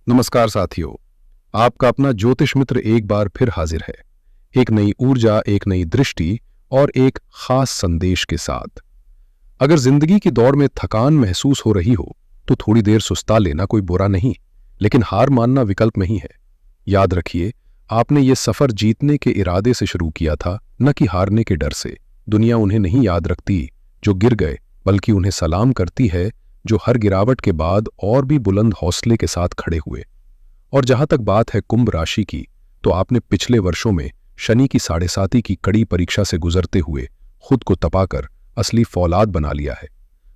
नमस्कार साथियों, आपका अपना ज्योतिष मित्र एक बार फिर हाजिर है। एक नई ऊर्जा, एक नई दृष्टि और एक खास संदेश के साथ। अगर जिंदगी की दौड़ में थकान महसूस हो रही हो तो थोड़ी देर सुस्ता लेना कोई बुरा नहीं, लेकिन हार मानना विकल्प नहीं है। याद रखिए, आपने ये सफर जीतने के इरादे से शुरू किया था, न कि हारने के डर से। दुनिया उन्हें नहीं याद रखती जो गिर गए, बल्कि उन्हें सलाम करती है जो हर गिरावट के बाद और भी बुलंद हौसले के साथ खड़े हुए। और जहां तक बात है कुंभ राशि की, तो आपने पिछले वर्षों में शनि की 7.5 की कड़ी परीक्षा से गुजरते हुए खुद को तपाकर असली फौलाद बना लिया है।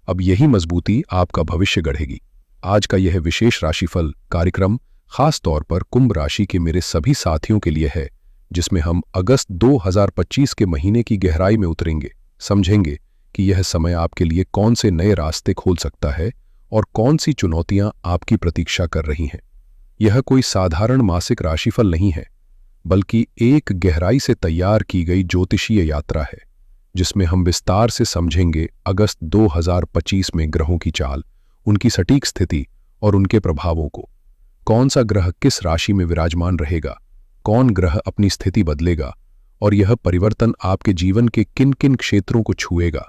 अब यही मजबूती आपका भविष्य गढ़ेगी। आज का यह विशेष राशिफल कार्यक्रम खास तौर पर कुंभ राशि के मेरे सभी साथियों के लिए है, जिसमें हम अगस्त 2025 के महीने की गहराई में उतरेंगे, समझेंगे कि यह समय आपके लिए कौन से नए रास्ते खोल सकता है और कौन सी चुनौतियां आपकी प्रतीक्षा कर रही हैं। यह कोई साधारण मासिक राशिफल नहीं है, बल्कि एक गहराई से तैयार की गई ज्योतिषीय यात्रा है, जिसमें हम विस्तार से समझेंगे अगस्त 2025 में ग्रहों की चाल, उनकी सटीक स्थिति और उनके प्रभावों को। कौन सा ग्रह किस राशि में विराजमान रहेगा, कौन ग्रह अपनी स्थिति बदलेगा और यह परिवर्तन आपके जीवन के किन किन क्षेत्रों को छुएगा,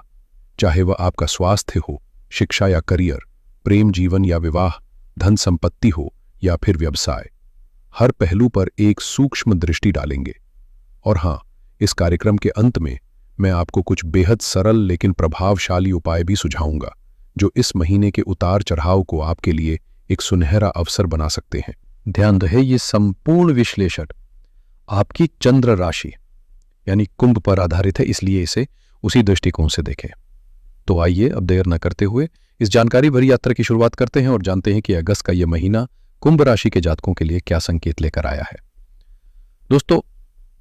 चाहे वह आपका स्वास्थ्य हो, शिक्षा या करियर, प्रेम जीवन या विवाह, धन संपत्ति हो या फिर व्यवसाय। हर पहलू पर एक सूक्ष्म दृष्टि डालेंगे। और हाँ, इस कार्यक्रम के अंत में मैं आपको कुछ बेहद सरल लेकिन प्रभावशाली उपाय भी सुझाऊंगा, जो इस महीने के उतार चढ़ाव को आपके लिए एक सुनहरा अवसर बना सकते हैं। ध्यान रहे, ये संपूर्ण विश्लेषण आपकी चंद्र राशि यानी कुंभ पर आधारित है, इसलिए इसे उसी दृष्टिकोण से देखें। तो आइए अब देर न करते हुए इस जानकारी भरी यात्रा की शुरुआत करते हैं और जानते हैं कि अगस्त का यह महीना कुंभ राशि के जातकों के लिए क्या संकेत लेकर आया है। दोस्तों,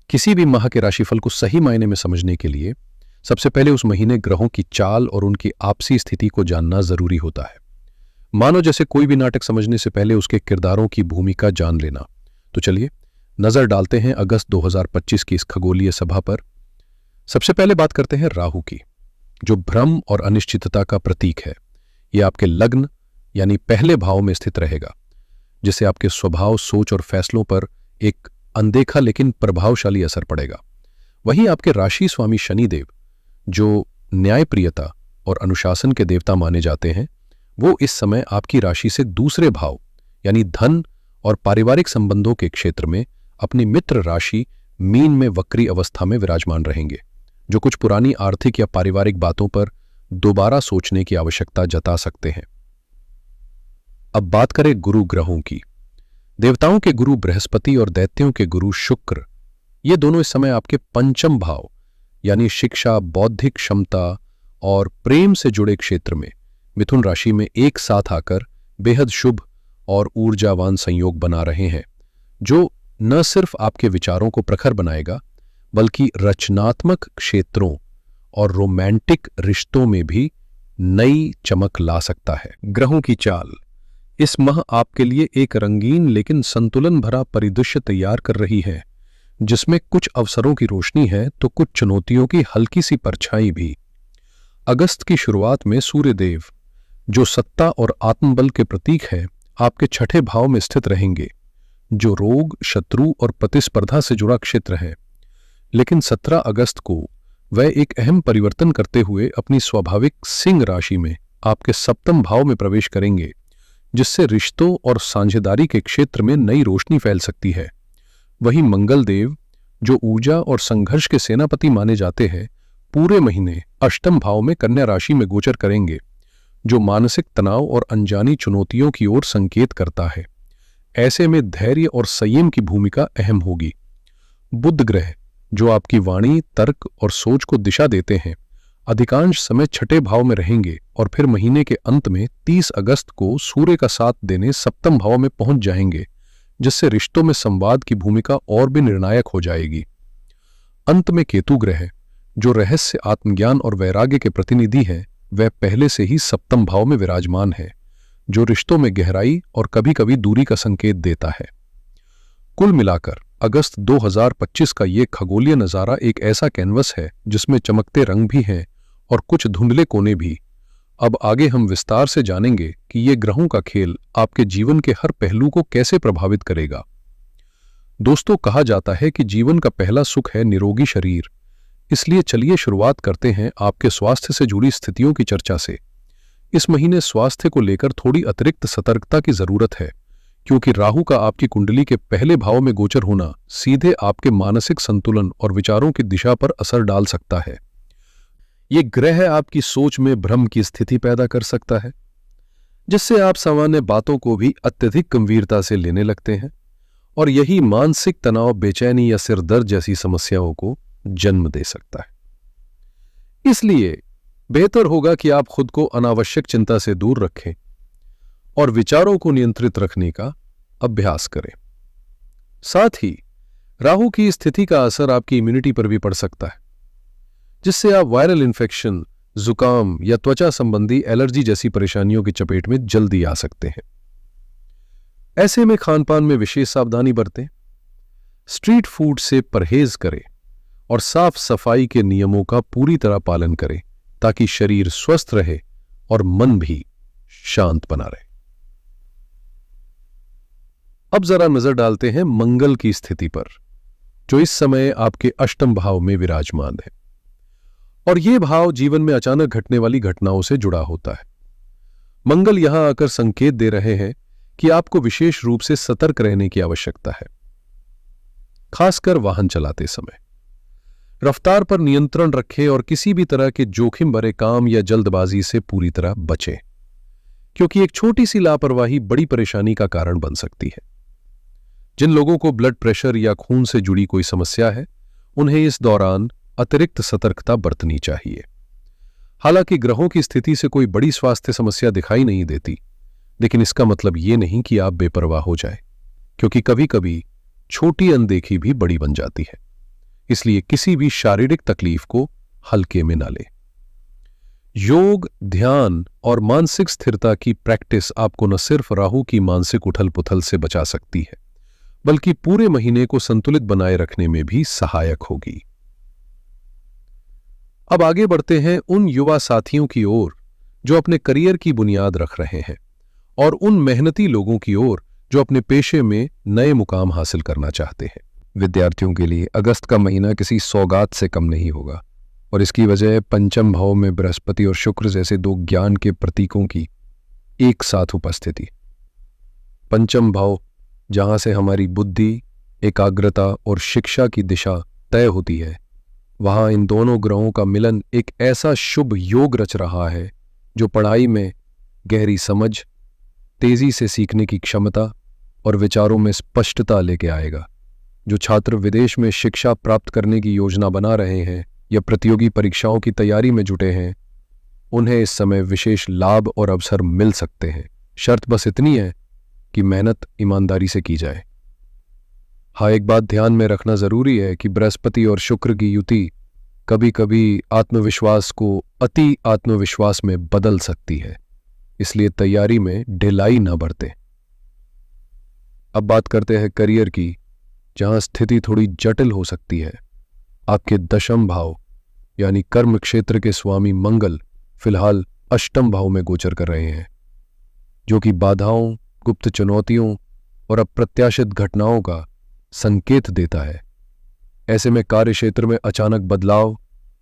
किसी भी माह के राशिफल को सही मायने में समझने के लिए सबसे पहले उस महीने ग्रहों की चाल और उनकी आपसी स्थिति को जानना जरूरी होता है। मानो जैसे कोई भी नाटक समझने से पहले उसके किरदारों की भूमिका जान लेना। तो चलिए नजर डालते हैं अगस्त 2025 की इस खगोलीय सभा पर। सबसे पहले बात करते हैं राहु की, जो भ्रम और अनिश्चितता का प्रतीक है। यह आपके लग्न यानी पहले भाव में स्थित रहेगा, जिससे आपके स्वभाव, सोच और फैसलों पर एक अनदेखा लेकिन प्रभावशाली असर पड़ेगा। वहीं आपके राशि स्वामी शनिदेव, जो न्यायप्रियता और अनुशासन के देवता माने जाते हैं, वो इस समय आपकी राशि से दूसरे भाव यानी धन और पारिवारिक संबंधों के क्षेत्र में अपनी मित्र राशि मीन में वक्री अवस्था में विराजमान रहेंगे, जो कुछ पुरानी आर्थिक या पारिवारिक बातों पर दोबारा सोचने की आवश्यकता जता सकते हैं। अब बात करें गुरु ग्रहों की। देवताओं के गुरु बृहस्पति और दैत्यों के गुरु शुक्र, ये दोनों इस समय आपके पंचम भाव यानी शिक्षा, बौद्धिक क्षमता और प्रेम से जुड़े क्षेत्र में मिथुन राशि में एक साथ आकर बेहद शुभ और ऊर्जावान संयोग बना रहे हैं, जो न सिर्फ आपके विचारों को प्रखर बनाएगा, बल्कि रचनात्मक क्षेत्रों और रोमांटिक रिश्तों में भी नई चमक ला सकता है। ग्रहों की चाल इस माह आपके लिए एक रंगीन लेकिन संतुलन भरा परिदृश्य तैयार कर रही है, जिसमें कुछ अवसरों की रोशनी है तो कुछ चुनौतियों की हल्की सी परछाई भी। अगस्त की शुरुआत में सूर्यदेव, जो सत्ता और आत्मबल के प्रतीक है, आपके छठे भाव में स्थित रहेंगे, जो रोग, शत्रु और प्रतिस्पर्धा से जुड़ा क्षेत्र है। लेकिन 17 अगस्त को वह एक अहम परिवर्तन करते हुए अपनी स्वाभाविक सिंह राशि में आपके सप्तम भाव में प्रवेश करेंगे, जिससे रिश्तों और साझेदारी के क्षेत्र में नई रोशनी फैल सकती है। वहीं मंगलदेव, जो ऊर्जा और संघर्ष के सेनापति माने जाते हैं, पूरे महीने अष्टम भाव में कन्या राशि में गोचर करेंगे, जो मानसिक तनाव और अनजानी चुनौतियों की ओर संकेत करता है। ऐसे में धैर्य और संयम की भूमिका अहम होगी। बुध ग्रह, जो आपकी वाणी, तर्क और सोच को दिशा देते हैं, अधिकांश समय छठे भाव में रहेंगे और फिर महीने के अंत में 30 अगस्त को सूर्य का साथ देने सप्तम भाव में पहुंच जाएंगे, जिससे रिश्तों में संवाद की भूमिका और भी निर्णायक हो जाएगी। अंत में केतु ग्रह, जो रहस्य, आत्मज्ञान और वैराग्य के प्रतिनिधि हैं, वह पहले से ही सप्तम भाव में विराजमान है, जो रिश्तों में गहराई और कभी कभी दूरी का संकेत देता है। कुल मिलाकर अगस्त 2025 का ये खगोलीय नजारा एक ऐसा कैनवस है जिसमें चमकते रंग भी हैं और कुछ धुंधले कोने भी। अब आगे हम विस्तार से जानेंगे कि ये ग्रहों का खेल आपके जीवन के हर पहलू को कैसे प्रभावित करेगा। दोस्तों, कहा जाता है कि जीवन का पहला सुख है निरोगी शरीर। इसलिए चलिए शुरुआत करते हैं आपके स्वास्थ्य से जुड़ी स्थितियों की चर्चा से। इस महीने स्वास्थ्य को लेकर थोड़ी अतिरिक्त सतर्कता की जरूरत है, क्योंकि राहु का आपकी कुंडली के पहले भाव में गोचर होना सीधे आपके मानसिक संतुलन और विचारों की दिशा पर असर डाल सकता है। ये ग्रह आपकी सोच में भ्रम की स्थिति पैदा कर सकता है, जिससे आप सामान्य बातों को भी अत्यधिक गंभीरता से लेने लगते हैं, और यही मानसिक तनाव, बेचैनी या सिर दर्द जैसी समस्याओं को जन्म दे सकता है। इसलिए बेहतर होगा कि आप खुद को अनावश्यक चिंता से दूर रखें और विचारों को नियंत्रित रखने का अभ्यास करें। साथ ही राहु की स्थिति का असर आपकी इम्यूनिटी पर भी पड़ सकता है, जिससे आप वायरल इन्फेक्शन, जुकाम या त्वचा संबंधी एलर्जी जैसी परेशानियों की चपेट में जल्दी आ सकते हैं। ऐसे में खानपान में विशेष सावधानी बरतें, स्ट्रीट फूड से परहेज करें और साफ सफाई के नियमों का पूरी तरह पालन करें, ताकि शरीर स्वस्थ रहे और मन भी शांत बना रहे। अब जरा नजर डालते हैं मंगल की स्थिति पर, जो इस समय आपके अष्टम भाव में विराजमान है, और यह भाव जीवन में अचानक घटने वाली घटनाओं से जुड़ा होता है। मंगल यहां आकर संकेत दे रहे हैं कि आपको विशेष रूप से सतर्क रहने की आवश्यकता है, खासकर वाहन चलाते समय। रफ्तार पर नियंत्रण रखें और किसी भी तरह के जोखिम भरे काम या जल्दबाजी से पूरी तरह बचें, क्योंकि एक छोटी सी लापरवाही बड़ी परेशानी का कारण बन सकती है। जिन लोगों को ब्लड प्रेशर या खून से जुड़ी कोई समस्या है, उन्हें इस दौरान अतिरिक्त सतर्कता बरतनी चाहिए। हालांकि ग्रहों की स्थिति से कोई बड़ी स्वास्थ्य समस्या दिखाई नहीं देती, लेकिन इसका मतलब ये नहीं कि आप बेपरवाह हो जाए, क्योंकि कभी कभी छोटी अनदेखी भी बड़ी बन जाती है। इसलिए किसी भी शारीरिक तकलीफ को हल्के में ना लें। योग, ध्यान और मानसिक स्थिरता की प्रैक्टिस आपको न सिर्फ राहु की मानसिक उथल पुथल से बचा सकती है, बल्कि पूरे महीने को संतुलित बनाए रखने में भी सहायक होगी। अब आगे बढ़ते हैं उन युवा साथियों की ओर जो अपने करियर की बुनियाद रख रहे हैं, और उन मेहनती लोगों की ओर जो अपने पेशे में नए मुकाम हासिल करना चाहते हैं। विद्यार्थियों के लिए अगस्त का महीना किसी सौगात से कम नहीं होगा, और इसकी वजह पंचम भाव में बृहस्पति और शुक्र जैसे दो ज्ञान के प्रतीकों की एक साथ उपस्थिति। पंचम भाव, जहां से हमारी बुद्धि, एकाग्रता और शिक्षा की दिशा तय होती है, वहां इन दोनों ग्रहों का मिलन एक ऐसा शुभ योग रच रहा है जो पढ़ाई में गहरी समझ, तेजी से सीखने की क्षमता और विचारों में स्पष्टता लेके आएगा। जो छात्र विदेश में शिक्षा प्राप्त करने की योजना बना रहे हैं या प्रतियोगी परीक्षाओं की तैयारी में जुटे हैं, उन्हें इस समय विशेष लाभ और अवसर मिल सकते हैं। शर्त बस इतनी है कि मेहनत ईमानदारी से की जाए। हाँ, एक बात ध्यान में रखना जरूरी है कि बृहस्पति और शुक्र की युति कभी कभी आत्मविश्वास को अति आत्मविश्वास में बदल सकती है, इसलिए तैयारी में ढिलाई न बरतें। अब बात करते हैं करियर की, जहां स्थिति थोड़ी जटिल हो सकती है। आपके दशम भाव यानी कर्म क्षेत्र के स्वामी मंगल फिलहाल अष्टम भाव में गोचर कर रहे हैं, जो कि बाधाओं, गुप्त चुनौतियों और अप्रत्याशित घटनाओं का संकेत देता है। ऐसे में कार्य क्षेत्र में अचानक बदलाव,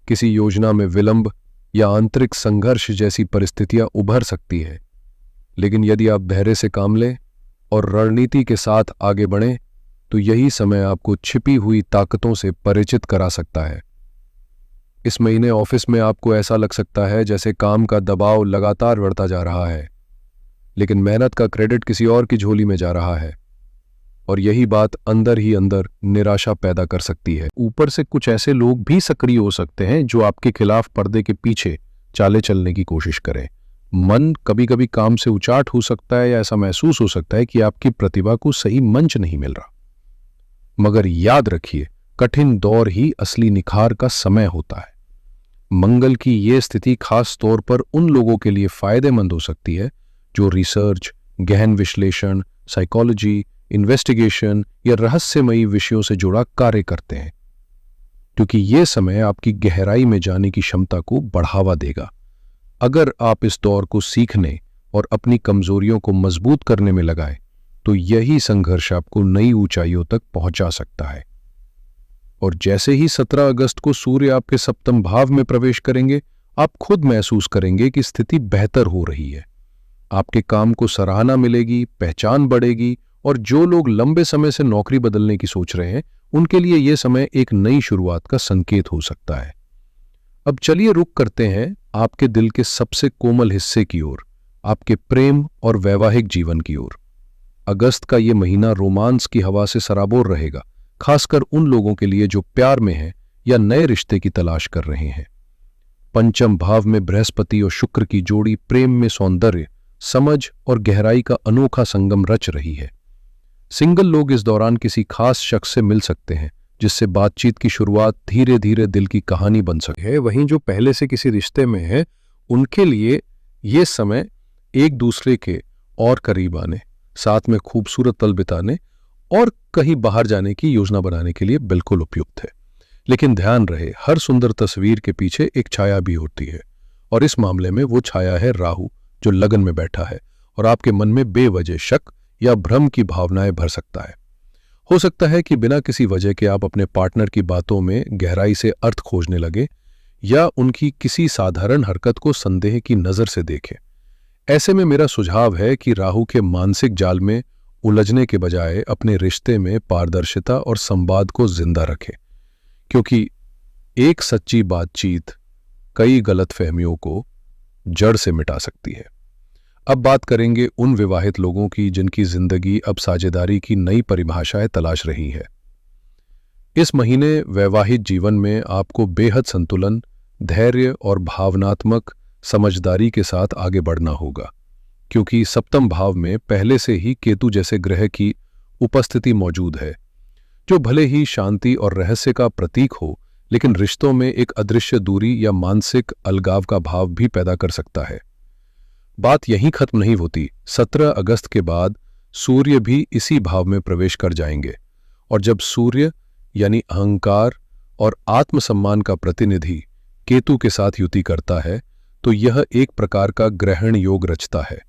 किसी योजना में विलंब या आंतरिक संघर्ष जैसी परिस्थितियां उभर सकती है। लेकिन यदि आप धैर्य से काम लें और रणनीति के साथ आगे बढ़ें, तो यही समय आपको छिपी हुई ताकतों से परिचित करा सकता है। इस महीने ऑफिस में आपको ऐसा लग सकता है जैसे काम का दबाव लगातार बढ़ता जा रहा है, लेकिन मेहनत का क्रेडिट किसी और की झोली में जा रहा है, और यही बात अंदर ही अंदर निराशा पैदा कर सकती है। ऊपर से कुछ ऐसे लोग भी सक्रिय हो सकते हैं जो आपके खिलाफ पर्दे के पीछे चाले चलने की कोशिश करें। मन कभी कभी काम से उचाट हो सकता है, या ऐसा महसूस हो सकता है कि आपकी प्रतिभा को सही मंच नहीं मिल रहा। मगर याद रखिए, कठिन दौर ही असली निखार का समय होता है। मंगल की यह स्थिति खास तौर पर उन लोगों के लिए फायदेमंद हो सकती है जो रिसर्च, गहन विश्लेषण, साइकोलॉजी, इन्वेस्टिगेशन या रहस्यमयी विषयों से जुड़ा कार्य करते हैं, क्योंकि यह समय आपकी गहराई में जाने की क्षमता को बढ़ावा देगा। अगर आप इस दौर को सीखने और अपनी कमजोरियों को मजबूत करने में लगाएं, तो यही संघर्ष आपको नई ऊंचाइयों तक पहुंचा सकता है। और जैसे ही 17 अगस्त को सूर्य आपके सप्तम भाव में प्रवेश करेंगे, आप खुद महसूस करेंगे कि स्थिति बेहतर हो रही है। आपके काम को सराहना मिलेगी, पहचान बढ़ेगी, और जो लोग लंबे समय से नौकरी बदलने की सोच रहे हैं, उनके लिए यह समय एक नई शुरुआत का संकेत हो सकता है। अब चलिए रुक करते हैं आपके दिल के सबसे कोमल हिस्से की ओर, आपके प्रेम और वैवाहिक जीवन की ओर। अगस्त का ये महीना रोमांस की हवा से सराबोर रहेगा, खासकर उन लोगों के लिए जो प्यार में हैं या नए रिश्ते की तलाश कर रहे हैं। पंचम भाव में बृहस्पति और शुक्र की जोड़ी प्रेम में सौंदर्य, समझ और गहराई का अनोखा संगम रच रही है। सिंगल लोग इस दौरान किसी खास शख्स से मिल सकते हैं, जिससे बातचीत की शुरुआत धीरे धीरे दिल की कहानी बन सके है। वहीं जो पहले से किसी रिश्ते में है, उनके लिए ये समय एक दूसरे के और करीब आने, साथ में खूबसूरत पल बिताने और कहीं बाहर जाने की योजना बनाने के लिए बिल्कुल उपयुक्त है। लेकिन ध्यान रहे, हर सुंदर तस्वीर के पीछे एक छाया भी होती है, और इस मामले में वो छाया है राहु, जो लगन में बैठा है और आपके मन में बेवजह शक या भ्रम की भावनाएं भर सकता है। हो सकता है कि बिना किसी वजह के आप अपने पार्टनर की बातों में गहराई से अर्थ खोजने लगे या उनकी किसी साधारण हरकत को संदेह की नजर से देखें। ऐसे में मेरा सुझाव है कि राहु के मानसिक जाल में उलझने के बजाय अपने रिश्ते में पारदर्शिता और संवाद को जिंदा रखें, क्योंकि एक सच्ची बातचीत कई गलतफहमियों को जड़ से मिटा सकती है। अब बात करेंगे उन विवाहित लोगों की जिनकी जिंदगी अब साझेदारी की नई परिभाषाएं तलाश रही है। इस महीने वैवाहिक जीवन में आपको बेहद संतुलन, धैर्य और भावनात्मक समझदारी के साथ आगे बढ़ना होगा, क्योंकि सप्तम भाव में पहले से ही केतु जैसे ग्रह की उपस्थिति मौजूद है, जो भले ही शांति और रहस्य का प्रतीक हो, लेकिन रिश्तों में एक अदृश्य दूरी या मानसिक अलगाव का भाव भी पैदा कर सकता है। बात यहीं खत्म नहीं होती। 17 अगस्त के बाद सूर्य भी इसी भाव में प्रवेश कर जाएंगे, और जब सूर्य यानी अहंकार और आत्मसम्मान का प्रतिनिधि केतु के साथ युति करता है, तो यह एक प्रकार का ग्रहण योग रचता है,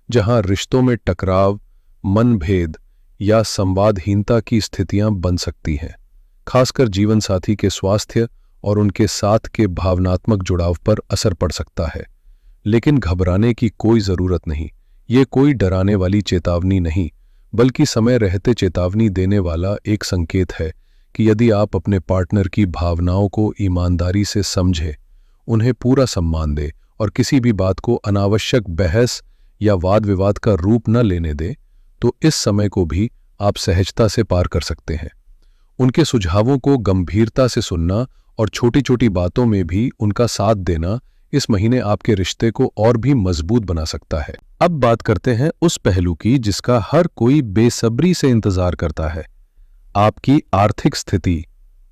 जहां रिश्तों में टकराव, मनभेद या संवादहीनता की स्थितियां बन सकती हैं। खासकर जीवन साथी के स्वास्थ्य और उनके साथ के भावनात्मक जुड़ाव पर असर पड़ सकता है। लेकिन घबराने की कोई जरूरत नहीं। ये कोई डराने वाली चेतावनी नहीं, बल्कि समय रहते चेतावनी देने वाला एक संकेत है कि यदि आप अपने पार्टनर की भावनाओं को ईमानदारी से समझें, उन्हें पूरा सम्मान दें और किसी भी बात को अनावश्यक बहस या वाद विवाद का रूप न लेने दें, तो इस समय को भी आप सहजता से पार कर सकते हैं। उनके सुझावों को गंभीरता से सुनना और छोटी छोटी बातों में भी उनका साथ देना इस महीने आपके रिश्ते को और भी मजबूत बना सकता है। अब बात करते हैं उस पहलू की जिसका हर कोई बेसब्री से इंतजार करता है, आपकी आर्थिक स्थिति,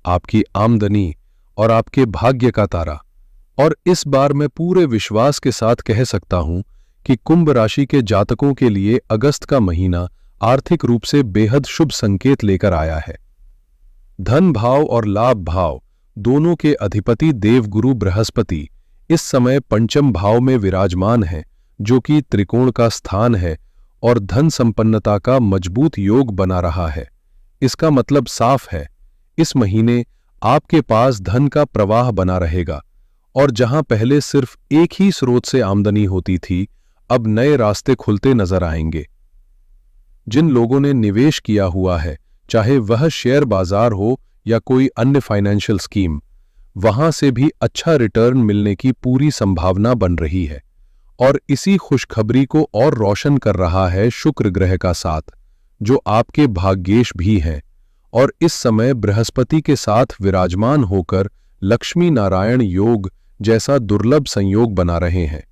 आपकी आमदनी और आपके भाग्य का तारा। और इस बार मैं पूरे विश्वास के साथ कह सकता हूं कि कुंभ राशि के जातकों के लिए अगस्त का महीना आर्थिक रूप से बेहद शुभ संकेत लेकर आया है। धन भाव और लाभ भाव दोनों के अधिपति देवगुरु बृहस्पति इस समय पंचम भाव में विराजमान है, जो कि त्रिकोण का स्थान है और धन संपन्नता का मजबूत योग बना रहा है। इसका मतलब साफ है, इस महीने आपके पास धन का प्रवाह बना रहेगा, और जहां पहले सिर्फ एक ही स्रोत से आमदनी होती थी, अब नए रास्ते खुलते नजर आएंगे। जिन लोगों ने निवेश किया हुआ है, चाहे वह शेयर बाजार हो या कोई अन्य फाइनेंशियल स्कीम, वहां से भी अच्छा रिटर्न मिलने की पूरी संभावना बन रही है। और इसी खुशखबरी को और रोशन कर रहा है शुक्र ग्रह का साथ, जो आपके भाग्येश भी हैं, और इस समय बृहस्पति के साथ विराजमान होकर लक्ष्मी नारायण योग जैसा दुर्लभ संयोग बना रहे हैं।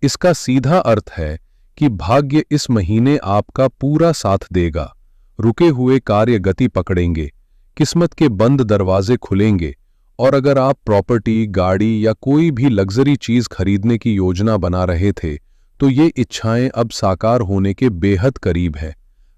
इसका सीधा अर्थ है कि भाग्य इस महीने आपका पूरा साथ देगा, रुके हुए कार्य गति पकड़ेंगे, किस्मत के बंद दरवाजे खुलेंगे, और अगर आप प्रॉपर्टी, गाड़ी या कोई भी लग्जरी चीज खरीदने की योजना बना रहे थे, तो ये इच्छाएं अब साकार होने के बेहद करीब है।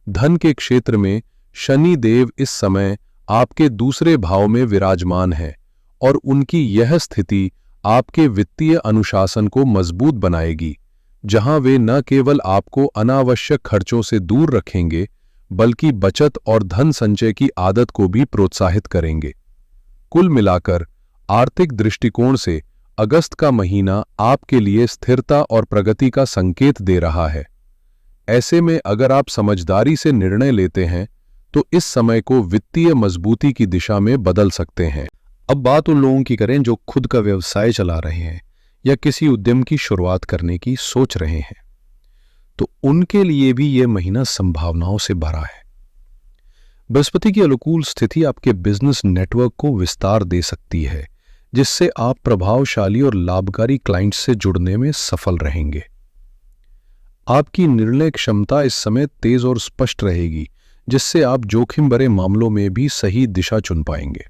धन के क्षेत्र में शनि देव इस समय आपके दूसरे भाव में विराजमान है, और उनकी यह स्थिति आपके वित्तीय अनुशासन को मजबूत बनाएगी, जहां वे न केवल आपको अनावश्यक खर्चों से दूर रखेंगे बल्कि बचत और धन संचय की आदत को भी प्रोत्साहित करेंगे। कुल मिलाकर आर्थिक दृष्टिकोण से अगस्त का महीना आपके लिए स्थिरता और प्रगति का संकेत दे रहा है। ऐसे में अगर आप समझदारी से निर्णय लेते हैं तो इस समय को वित्तीय मजबूती की दिशा में बदल सकते हैं। अब बात उन लोगों की करें जो खुद का व्यवसाय चला रहे हैं या किसी उद्यम की शुरुआत करने की सोच रहे हैं, तो उनके लिए भी यह महीना संभावनाओं से भरा है। बृहस्पति की अनुकूल स्थिति आपके बिजनेस नेटवर्क को विस्तार दे सकती है, जिससे आप प्रभावशाली और लाभकारी क्लाइंट्स से जुड़ने में सफल रहेंगे। आपकी निर्णय क्षमता इस समय तेज और स्पष्ट रहेगी, जिससे आप जोखिम भरे मामलों में भी सही दिशा चुन पाएंगे।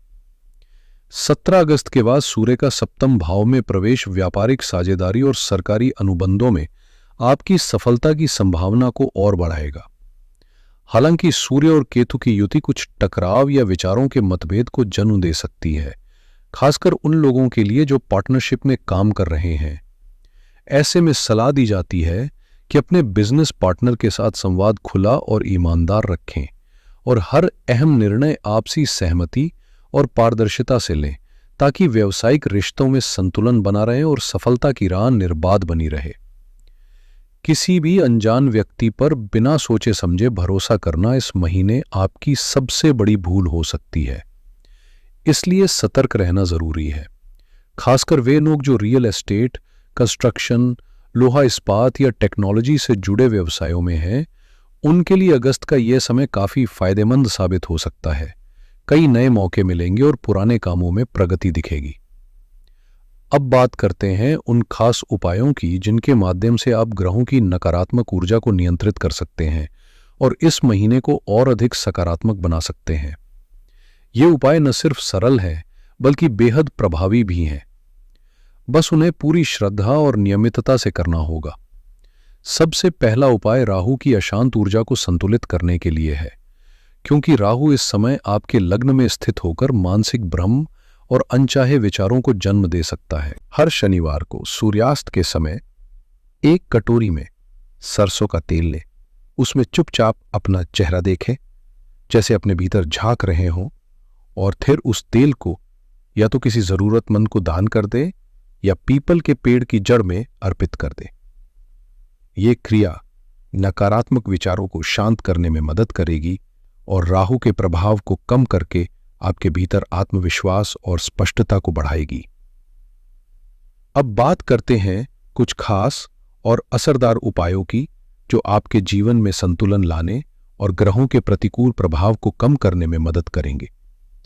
17 अगस्त के बाद सूर्य का सप्तम भाव में प्रवेश व्यापारिक साझेदारी और सरकारी अनुबंधों में आपकी सफलता की संभावना को और बढ़ाएगा। हालांकि सूर्य और केतु की युति कुछ टकराव या विचारों के मतभेद को जन्म दे सकती है, खासकर उन लोगों के लिए जो पार्टनरशिप में काम कर रहे हैं। ऐसे में सलाह दी जाती है कि अपने बिजनेस पार्टनर के साथ संवाद खुला और ईमानदार रखें और हर अहम निर्णय आपसी सहमति और पारदर्शिता से लें, ताकि व्यावसायिक रिश्तों में संतुलन बना रहे और सफलता की राह निर्बाध बनी रहे। किसी भी अनजान व्यक्ति पर बिना सोचे समझे भरोसा करना इस महीने आपकी सबसे बड़ी भूल हो सकती है, इसलिए सतर्क रहना जरूरी है। खासकर वे लोग जो रियल एस्टेट, कंस्ट्रक्शन, लोहा इस्पात या टेक्नोलॉजी से जुड़े व्यवसायों में हैं, उनके लिए अगस्त का यह समय काफी फायदेमंद साबित हो सकता है। कई नए मौके मिलेंगे और पुराने कामों में प्रगति दिखेगी। अब बात करते हैं उन खास उपायों की जिनके माध्यम से आप ग्रहों की नकारात्मक ऊर्जा को नियंत्रित कर सकते हैं और इस महीने को और अधिक सकारात्मक बना सकते हैं। ये उपाय न सिर्फ सरल हैं, बल्कि बेहद प्रभावी भी हैं। बस उन्हें पूरी श्रद्धा और नियमितता से करना होगा। सबसे पहला उपाय राहु की अशांत ऊर्जा को संतुलित करने के लिए है, क्योंकि राहु इस समय आपके लग्न में स्थित होकर मानसिक भ्रम और अनचाहे विचारों को जन्म दे सकता है। हर शनिवार को सूर्यास्त के समय एक कटोरी में सरसों का तेल लें। उसमें चुपचाप अपना चेहरा देखें, जैसे अपने भीतर झांक रहे हों, और फिर उस तेल को या तो किसी जरूरतमंद को दान कर दें या पीपल के पेड़ की जड़ में अर्पित कर दें। ये क्रिया नकारात्मक विचारों को शांत करने में मदद करेगी और राहु के प्रभाव को कम करके आपके भीतर आत्मविश्वास और स्पष्टता को बढ़ाएगी। अब बात करते हैं कुछ खास और असरदार उपायों की जो आपके जीवन में संतुलन लाने और ग्रहों के प्रतिकूल प्रभाव को कम करने में मदद करेंगे।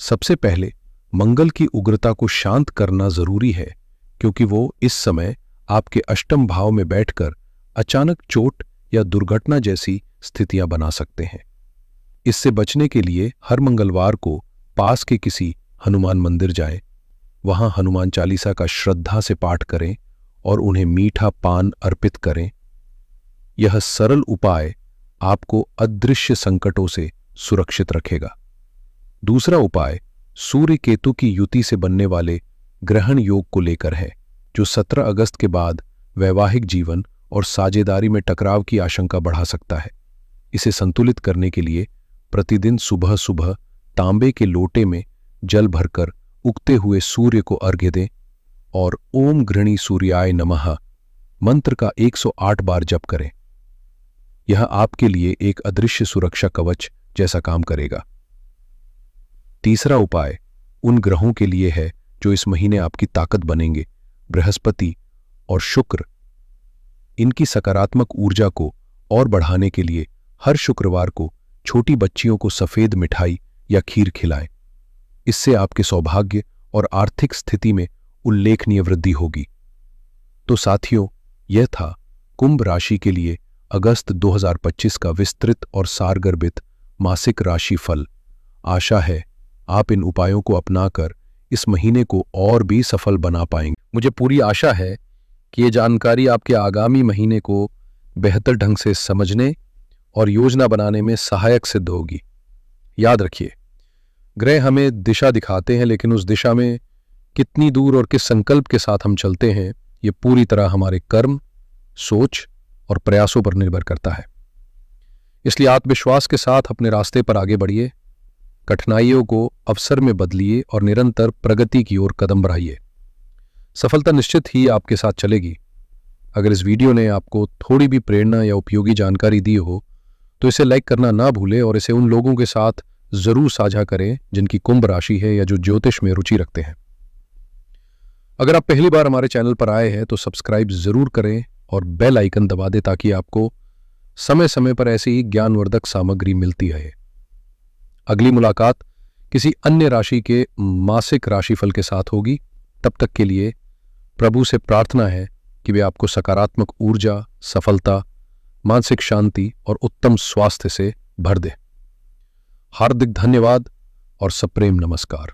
सबसे पहले मंगल की उग्रता को शांत करना जरूरी है, क्योंकि वो इस समय आपके अष्टम भाव में बैठकर अचानक चोट या दुर्घटना जैसी स्थितियां बना सकते हैं। इससे बचने के लिए हर मंगलवार को पास के किसी हनुमान मंदिर जाएं, वहां हनुमान चालीसा का श्रद्धा से पाठ करें और उन्हें मीठा पान अर्पित करें। यह सरल उपाय आपको अदृश्य संकटों से सुरक्षित रखेगा। दूसरा उपाय सूर्य केतु की युति से बनने वाले ग्रहण योग को लेकर है, जो 17 अगस्त के बाद वैवाहिक जीवन और साझेदारी में टकराव की आशंका बढ़ा सकता है। इसे संतुलित करने के लिए प्रतिदिन सुबह सुबह तांबे के लोटे में जल भरकर उगते हुए सूर्य को अर्घ्य दें और ओम गृणी सूर्याय नमः मंत्र का 108 बार जप करें। यह आपके लिए एक अदृश्य सुरक्षा कवच जैसा काम करेगा। तीसरा उपाय उन ग्रहों के लिए है जो इस महीने आपकी ताकत बनेंगे। बृहस्पति और शुक्र। इनकी सकारात्मक ऊर्जा को और बढ़ाने के लिए हर शुक्रवार को छोटी बच्चियों को सफेद मिठाई या खीर खिलाएं। इससे आपके सौभाग्य और आर्थिक स्थिति में उल्लेखनीय वृद्धि होगी। तो साथियों, यह था कुंभ राशि के लिए अगस्त 2025 का विस्तृत और सारगर्भित मासिक राशि फल। आशा है आप इन उपायों को अपनाकर इस महीने को और भी सफल बना पाएंगे। मुझे पूरी आशा है कि ये जानकारी आपके आगामी महीने को बेहतर ढंग से समझने और योजना बनाने में सहायक सिद्ध होगी। याद रखिए, ग्रह हमें दिशा दिखाते हैं, लेकिन उस दिशा में कितनी दूर और किस संकल्प के साथ हम चलते हैं, ये पूरी तरह हमारे कर्म, सोच और प्रयासों पर निर्भर करता है। इसलिए आत्मविश्वास के साथ अपने रास्ते पर आगे बढ़िए, कठिनाइयों को अवसर में बदलिए और निरंतर प्रगति की ओर कदम बढ़ाइए। सफलता निश्चित ही आपके साथ चलेगी। अगर इस वीडियो ने आपको थोड़ी भी प्रेरणा या उपयोगी जानकारी दी हो तो इसे लाइक करना ना भूलें और इसे उन लोगों के साथ जरूर साझा करें जिनकी कुंभ राशि है या जो ज्योतिष में रुचि रखते हैं। अगर आप पहली बार हमारे चैनल पर आए हैं तो सब्सक्राइब जरूर करें और बेल आइकन दबा दें ताकि आपको समय समय पर ऐसी ही ज्ञानवर्धक सामग्री मिलती रहे। अगली मुलाकात किसी अन्य राशि के मासिक राशिफल के साथ होगी। तब तक के लिए प्रभु से प्रार्थना है कि वे आपको सकारात्मक ऊर्जा, सफलता, मानसिक शांति और उत्तम स्वास्थ्य से भर दे। हार्दिक धन्यवाद और सप्रेम नमस्कार।